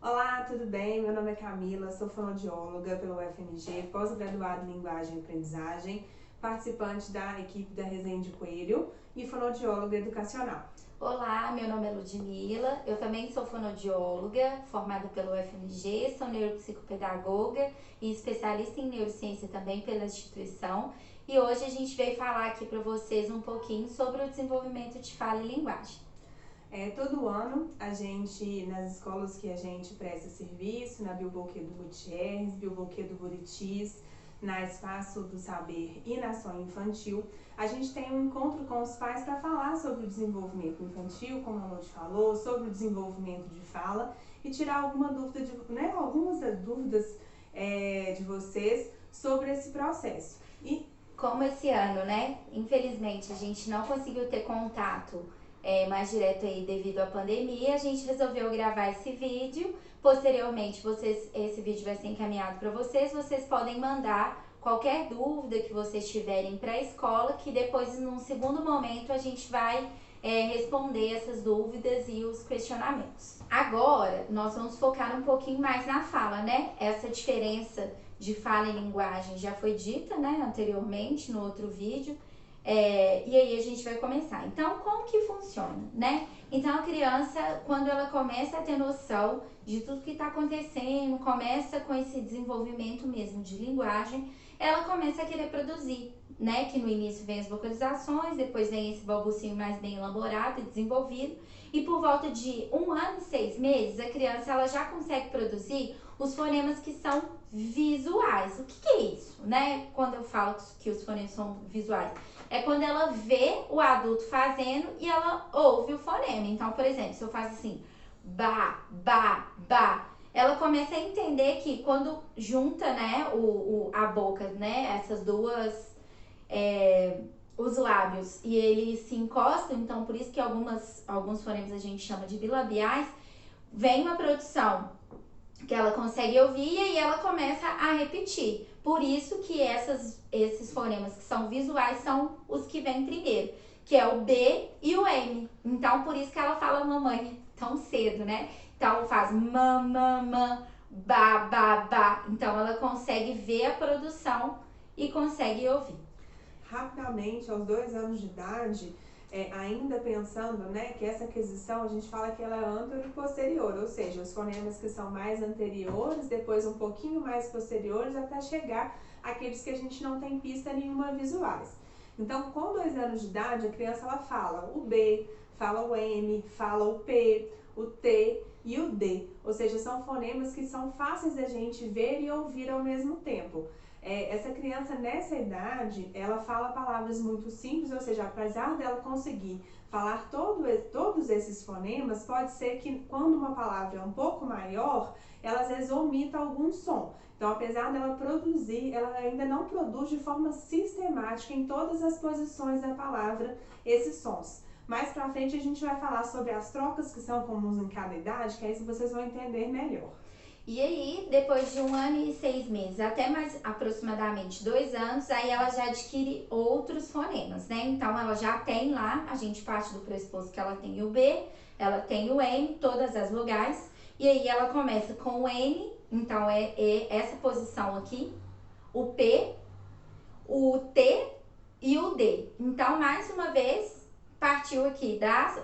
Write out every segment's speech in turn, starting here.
Olá, tudo bem? Meu nome é Camila, sou fonoaudióloga pelo UFMG, pós-graduada em Linguagem e Aprendizagem, participante da equipe da Resende Coelho e fonoaudióloga educacional. Olá, meu nome é Ludmila, eu também sou fonoaudióloga, formada pelo UFMG, sou neuropsicopedagoga e especialista em neurociência também pela instituição. E hoje a gente veio falar aqui para vocês um pouquinho sobre o desenvolvimento de fala e linguagem. Todo ano, nas escolas que a gente presta serviço, na Bioboquedo Gutierrez, Bioboquedo Buritis, na Espaço do Saber e na Sonho Infantil, a gente tem um encontro com os pais para falar sobre o desenvolvimento infantil, como a Lud falou, sobre o desenvolvimento de fala e tirar algumas dúvidas de vocês sobre esse processo. Como esse ano, né? Infelizmente a gente não conseguiu ter contato mais direto aí devido à pandemia, a gente resolveu gravar esse vídeo. Posteriormente, esse vídeo vai ser encaminhado para vocês. Vocês podem mandar qualquer dúvida que vocês tiverem para a escola, que depois, num segundo momento, a gente vai responder essas dúvidas e os questionamentos. Agora, nós vamos focar um pouquinho mais na fala, né? Essa diferença de fala e linguagem já foi dita, né, anteriormente no outro vídeo. E aí a gente vai começar. Então, como que funciona, né? Então, a criança, quando ela começa a ter noção de tudo que está acontecendo, começa com esse desenvolvimento mesmo de linguagem, ela começa a querer produzir, né? Que no início vem as vocalizações, depois vem esse balbucinho mais bem elaborado e desenvolvido. E por volta de 1 ano e 6 meses, a criança ela já consegue produzir os fonemas que são visuais. O que é isso, né? Quando eu falo que os fonemas são visuais, é quando ela vê o adulto fazendo e ela ouve o fonema. Então, por exemplo, se eu faço assim, ba, ba, ba, ela começa a entender que quando junta, né, a boca, né, essas duas, os lábios, e eles se encostam, então por isso que alguns fonemas a gente chama de bilabiais, vem uma produção que ela consegue ouvir e ela começa a repetir. Por isso que esses fonemas que são visuais são os que vêm primeiro, que é o B e o M. Então, por isso que ela fala mamãe tão cedo, né? Então, faz mamã, ba, ba, ba. Então, ela consegue ver a produção e consegue ouvir. Rapidamente, aos 2 anos de idade, ainda pensando, né, que essa aquisição a gente fala que ela é anterior e posterior, ou seja, os fonemas que são mais anteriores, depois um pouquinho mais posteriores, até chegar àqueles que a gente não tem pista nenhuma visuais. Então, com 2 anos de idade, a criança ela fala o B, fala o M, fala o P, o T e o D, ou seja, são fonemas que são fáceis da gente ver e ouvir ao mesmo tempo. Essa criança nessa idade, ela fala palavras muito simples, ou seja, apesar dela conseguir falar todos esses fonemas, pode ser que quando uma palavra é um pouco maior, ela às vezes omita algum som. Então, apesar dela produzir, ela ainda não produz de forma sistemática em todas as posições da palavra esses sons. Mais pra frente a gente vai falar sobre as trocas que são comuns em cada idade, que aí vocês vão entender melhor. E aí, depois de 1 ano e 6 meses, até mais aproximadamente 2 anos, aí ela já adquire outros fonemas, né? Então, ela já tem lá, a gente parte do pressuposto que ela tem o B, ela tem o M, todas as vogais, e aí ela começa com o N, então é essa posição aqui, o P, o T e o D. Então, mais uma vez, partiu aqui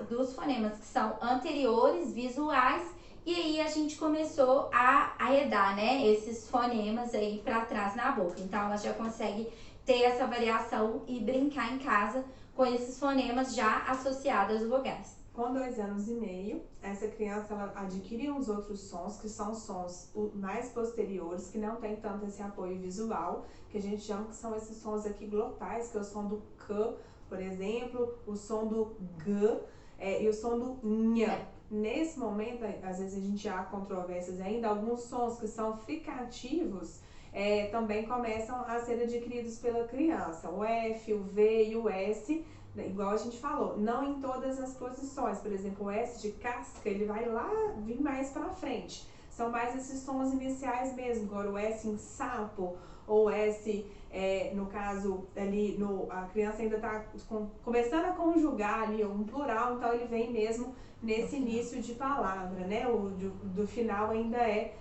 dos fonemas que são anteriores, visuais, e aí a gente começou a arredar, né, esses fonemas aí para trás na boca. Então ela já consegue ter essa variação e brincar em casa com esses fonemas já associados às vogais. Com 2 anos e meio, essa criança ela adquire uns outros sons, que são sons mais posteriores, que não tem tanto esse apoio visual, que a gente chama que são esses sons aqui glotais, que é o som do K, por exemplo, o som do G e o som do Nha. Nesse momento, às vezes a gente há controvérsias ainda, alguns sons que são fricativos também começam a ser adquiridos pela criança. O F, o V e o S, igual a gente falou, não em todas as posições. Por exemplo, o S de casca, ele vai lá vir mais para frente. são mais esses sons iniciais mesmo, agora o S em sapo, ou S, no caso, ali, a criança ainda está começando a conjugar ali um plural, então ele vem mesmo nesse início de palavra, né? O do final ainda é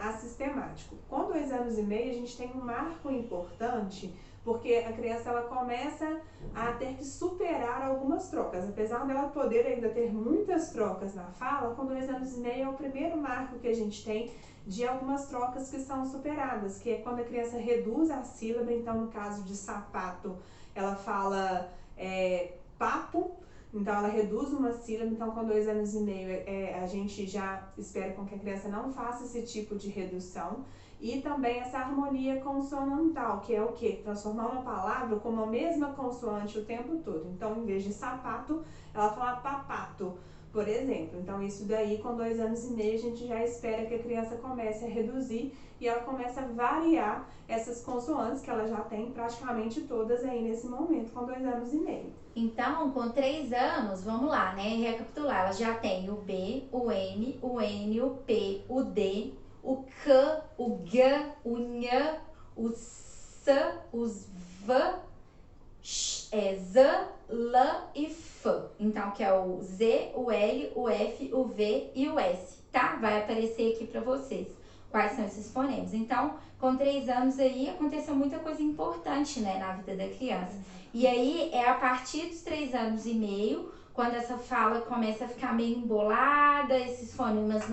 assistemático. Com 2 anos e meio, a gente tem um marco importante, porque a criança ela começa a ter que superar algumas trocas. Apesar dela poder ainda ter muitas trocas na fala, com 2 anos e meio é o primeiro marco que a gente tem de algumas trocas que são superadas, que é quando a criança reduz a sílaba. Então, no caso de sapato, ela fala papo, então ela reduz uma sílaba. Então, com 2 anos e meio, a gente já espera com que a criança não faça esse tipo de redução. E também essa harmonia consonantal, que é o quê? Transformar uma palavra com uma mesma consoante o tempo todo. Então, em vez de sapato, ela fala papato, por exemplo. Então, isso daí, com 2 anos e meio, a gente já espera que a criança comece a reduzir e ela comece a variar essas consoantes, que ela já tem praticamente todas aí nesse momento, com 2 anos e meio. Então, com 3 anos, vamos lá, né? Recapitular, ela já tem o B, o M, o N, o P, o D, o K, o G, o N, o S, os V, Z, L e F. Então, que é o Z, o L, o F, o V e o S, tá? Vai aparecer aqui pra vocês quais são esses fonemas. Então, com 3 anos aí, aconteceu muita coisa importante, né, na vida da criança. E aí, é a partir dos 3 anos e meio, quando essa fala começa a ficar meio embolada, esses fonemas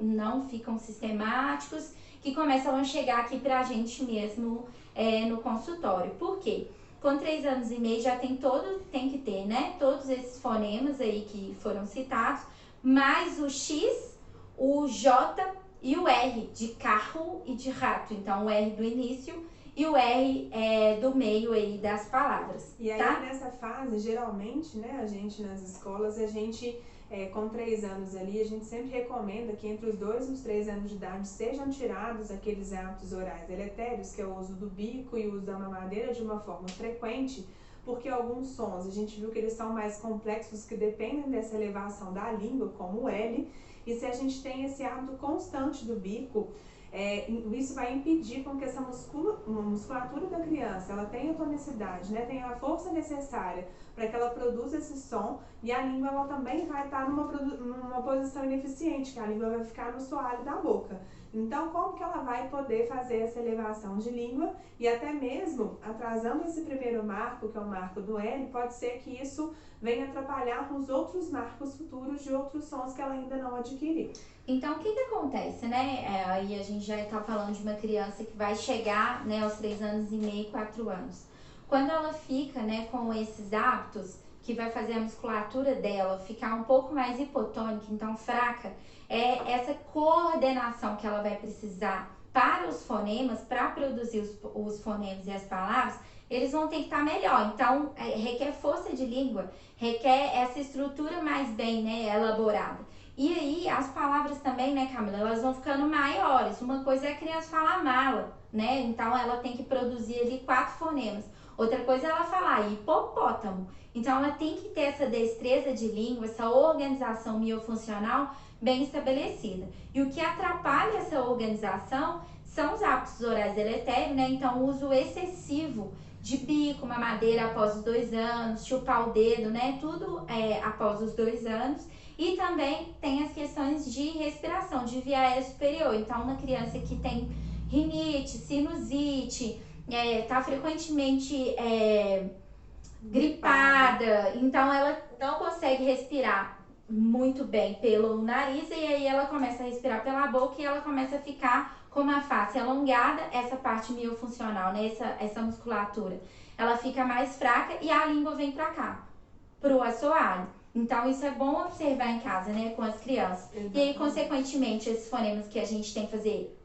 não ficam sistemáticos, que começam a chegar aqui pra gente mesmo no consultório. Por quê? Com 3 anos e meio já tem que ter, né? Todos esses fonemas aí que foram citados, mais o X, o J e o R de carro e de rato. Então, o R do início e o R do meio aí das palavras. E aí, tá? Nessa fase, geralmente, né, a gente nas escolas, com 3 anos ali, a gente sempre recomenda que entre os 2 e os 3 anos de idade sejam tirados aqueles hábitos orais deletérios, que é o uso do bico e o uso da mamadeira de uma forma frequente, porque alguns sons, a gente viu que eles são mais complexos, que dependem dessa elevação da língua, como o L, e se a gente tem esse hábito constante do bico, isso vai impedir com que essa musculatura da criança ela tenha tonicidade, né, tenha a força necessária para que ela produza esse som, e a língua ela também vai estar numa posição ineficiente, que a língua vai ficar no soalho da boca. Então, como que ela vai poder fazer essa elevação de língua? E até mesmo, atrasando esse primeiro marco, que é o marco do L, pode ser que isso venha atrapalhar os outros marcos futuros de outros sons que ela ainda não adquiriu. Então, o que acontece, né? Aí a gente já está falando de uma criança que vai chegar, né, aos 3 anos e meio, 4 anos. Quando ela fica, né, com esses hábitos, que vai fazer a musculatura dela ficar um pouco mais hipotônica, então fraca, essa coordenação que ela vai precisar para os fonemas, para produzir os fonemas e as palavras, eles vão ter que estar melhor. Então, requer força de língua, requer essa estrutura mais bem, né, elaborada. E aí, as palavras também, né, Camila, elas vão ficando maiores. Uma coisa é a criança falar mala, né? Então, ela tem que produzir ali 4 fonemas. Outra coisa é ela falar hipopótamo. Então, ela tem que ter essa destreza de língua, essa organização miofuncional bem estabelecida. E o que atrapalha essa organização são os hábitos orais deletérios, né? Então, o uso excessivo de bico, mamadeira após os 2 anos, chupar o dedo, né? Tudo após os 2 anos. E também tem as questões de respiração, de via aérea superior. Então, uma criança que tem rinite, sinusite, tá frequentemente gripada, então ela não consegue respirar muito bem pelo nariz, e aí ela começa a respirar pela boca e ela começa a ficar com uma face alongada, essa parte miofuncional, né, essa musculatura, ela fica mais fraca e a língua vem pra cá, pro assoalho. Então, isso é bom observar em casa, né, com as crianças. Exatamente. E aí, consequentemente, esses fonemas que a gente tem que fazer,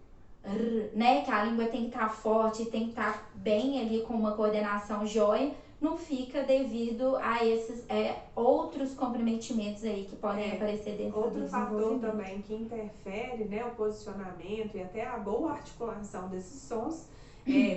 né, que a língua tem que estar forte, tem que estar bem ali com uma coordenação jóia, não fica devido a esses outros comprometimentos aí que podem aparecer dentro do desenvolvimento. Outro fator também que interfere, né, o posicionamento e até a boa articulação desses sons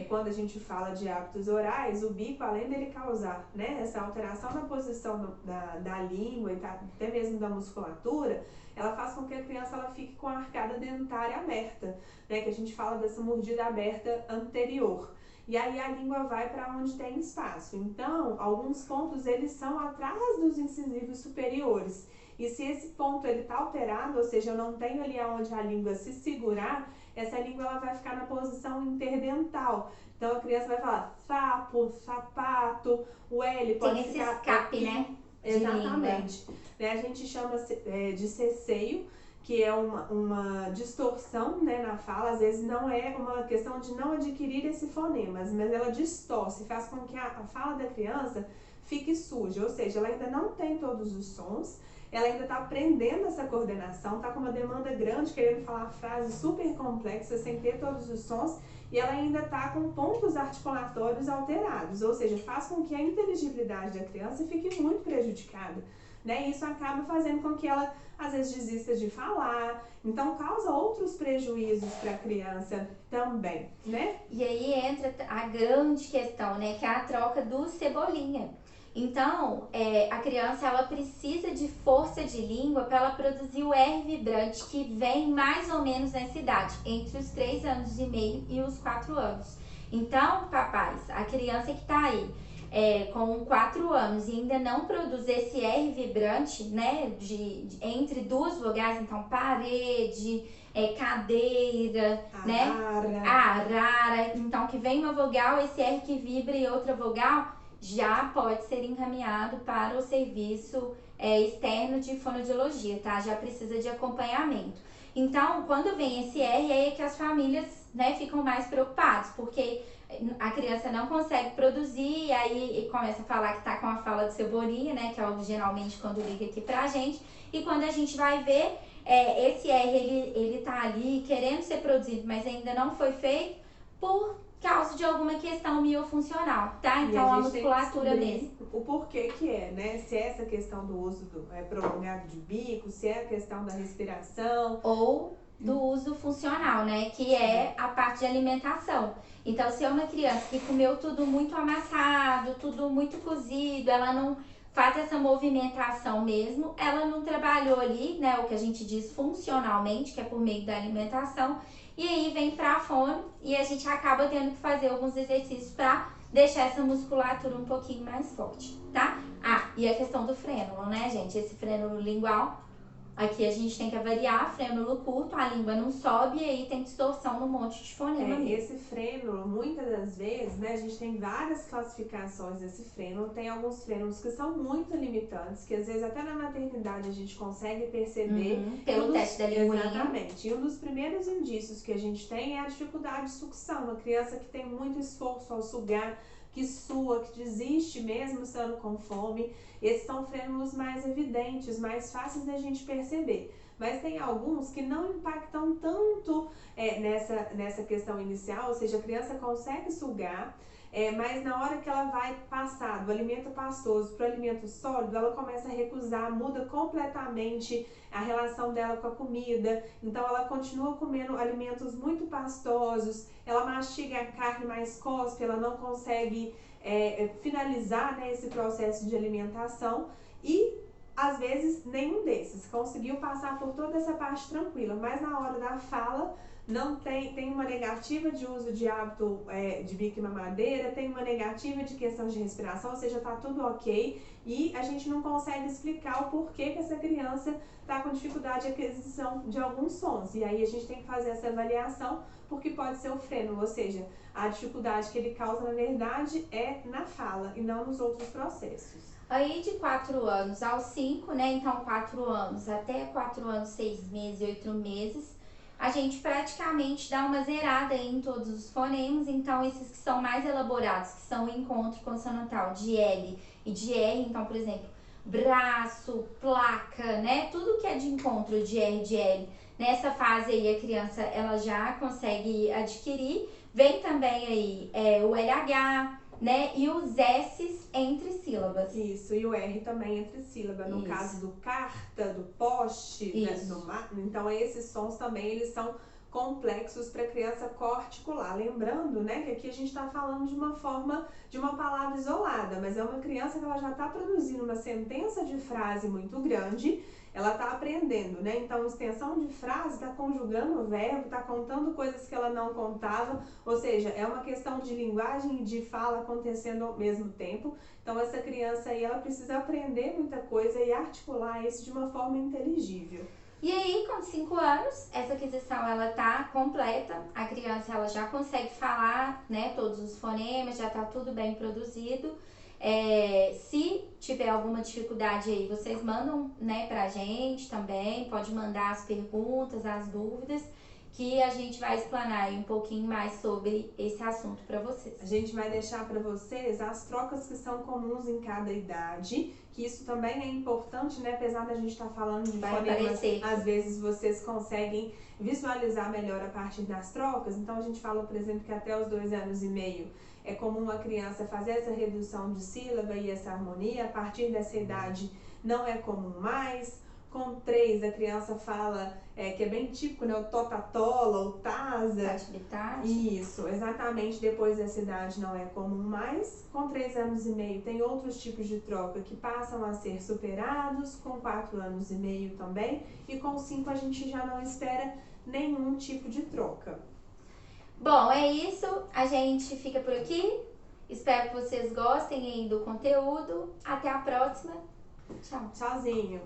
quando a gente fala de hábitos orais, o bico, além dele causar, né, essa alteração na posição da língua e até mesmo da musculatura, ela faz com que a criança ela fique com a arcada dentária aberta, né, que a gente fala dessa mordida aberta anterior. E aí a língua vai para onde tem espaço. Então, alguns pontos eles são atrás dos incisivos superiores. E se esse ponto ele está alterado, ou seja, eu não tenho ali onde a língua se segurar, essa língua ela vai ficar na posição interdental. Então a criança vai falar sapo, sapato, o L pode tem esse ficar escape, aqui. né? Exatamente. Né, a gente chama de ceceio, que é uma distorção, né, na fala. Às vezes não é uma questão de não adquirir esse fonema, mas ela distorce, faz com que a fala da criança fique suja, ou seja, ela ainda não tem todos os sons, ela ainda está aprendendo essa coordenação, está com uma demanda grande, querendo falar frases super complexas sem ter todos os sons, e ela ainda está com pontos articulatórios alterados, ou seja, faz com que a inteligibilidade da criança fique muito prejudicada, né? Isso acaba fazendo com que ela, às vezes, desista de falar, então causa outros prejuízos para a criança também, né? E aí entra a grande questão, né, que é a troca do cebolinha. Então, a criança ela precisa de força de língua para ela produzir o R vibrante, que vem mais ou menos nessa idade, entre os 3 anos e meio e os 4 anos. Então, papais, a criança que está aí com 4 anos e ainda não produz esse R vibrante, né, entre duas vogais, então parede, cadeira, Arara. né, arara, então que vem uma vogal, esse R que vibra e outra vogal, já pode ser encaminhado para o serviço externo de fonoaudiologia, tá? Já precisa de acompanhamento. Então, quando vem esse R, é que as famílias, né, ficam mais preocupadas, porque a criança não consegue produzir, e aí começa a falar que tá com a fala de cebolinha, né, que é algo geralmente quando liga aqui pra gente, e quando a gente vai ver, esse R, ele tá ali querendo ser produzido, mas ainda não foi feito por causa de alguma questão miofuncional, tá? Então a musculatura mesmo. O porquê que né? Se é essa questão do uso prolongado de bico, se é a questão da respiração. Ou do uso funcional, né? Que é a parte de alimentação. Então, se é uma criança que comeu tudo muito amassado, tudo muito cozido, ela não faz essa movimentação mesmo, ela não trabalhou ali, né? O que a gente diz funcionalmente, que é por meio da alimentação. E aí vem pra fono e a gente acaba tendo que fazer alguns exercícios pra deixar essa musculatura um pouquinho mais forte, tá? E a questão do frênulo, né, gente? Esse frênulo lingual, aqui a gente tem que avaliar, frênulo curto, a língua não sobe e aí tem distorção no monte de fonema. Esse frênulo, muitas das vezes, né, a gente tem várias classificações desse frênulo, tem alguns frênulos que são muito limitantes, que às vezes até na maternidade a gente consegue perceber. Pelo teste da linguinha. Exatamente. E um dos primeiros indícios que a gente tem é a dificuldade de sucção. Uma criança que tem muito esforço ao sugar, que sua, que desiste mesmo estando com fome. Esses são frênulos mais evidentes, mais fáceis da gente perceber. Mas tem alguns que não impactam tanto nessa questão inicial, ou seja, a criança consegue sugar, mas na hora que ela vai passar do alimento pastoso para o alimento sólido, ela começa a recusar, muda completamente a relação dela com a comida, então ela continua comendo alimentos muito pastosos, ela mastiga a carne, mas cospe, ela não consegue finalizar, né, esse processo de alimentação e às vezes nenhum desses conseguiu passar por toda essa parte tranquila, mas na hora da fala não tem uma negativa de uso de hábito de bico e mamadeira, tem uma negativa de questão de respiração, ou seja, tá tudo ok e a gente não consegue explicar o porquê que essa criança tá com dificuldade de aquisição de alguns sons. E aí a gente tem que fazer essa avaliação, porque pode ser o frênulo, ou seja, a dificuldade que ele causa na verdade é na fala e não nos outros processos. Aí de 4 anos aos 5, né? Então 4 anos até 4 anos, 6 meses, 8 meses, a gente praticamente dá uma zerada em todos os fonemas. Então esses que são mais elaborados, que são o encontro consonantal de L e de R, então por exemplo, braço, placa, né? Tudo que é de encontro de R e de L, nessa fase aí a criança ela já consegue adquirir. Vem também aí o LH, né? E os S's entre sílabas. Isso, e o R também entre sílabas. No caso do carta, do poste, né? Então esses sons também eles são complexos para a criança coarticular. Lembrando, né, que aqui a gente está falando de uma palavra isolada, mas é uma criança que ela já está produzindo uma sentença de frase muito grande, ela está aprendendo, né? Então, extensão de frase está conjugando o verbo, está contando coisas que ela não contava, ou seja, é uma questão de linguagem e de fala acontecendo ao mesmo tempo. Então, essa criança aí, ela precisa aprender muita coisa e articular isso de uma forma inteligível. E aí, com 5 anos, essa aquisição ela tá completa, a criança ela já consegue falar, né, todos os fonemas, já tá tudo bem produzido. Se tiver alguma dificuldade aí, vocês mandam, né, pra gente também, pode mandar as perguntas, as dúvidas, que a gente vai explanar aí um pouquinho mais sobre esse assunto para vocês. A gente vai deixar para vocês as trocas que são comuns em cada idade, que isso também é importante, né? Apesar da gente estar falando de fonemas, às vezes vocês conseguem visualizar melhor a partir das trocas. Então a gente falou, por exemplo, que até os 2 anos e meio é comum a criança fazer essa redução de sílaba e essa harmonia. A partir dessa idade não é comum mais. Com 3, a criança fala, que é bem típico, né? O totatola, o taza. Isso, exatamente. Depois dessa idade não é comum mais. Com 3 anos e meio tem outros tipos de troca que passam a ser superados. Com 4 anos e meio também. E com 5 a gente já não espera nenhum tipo de troca. Bom, é isso. A gente fica por aqui. Espero que vocês gostem aí do conteúdo. Até a próxima. Tchau. Tchauzinho.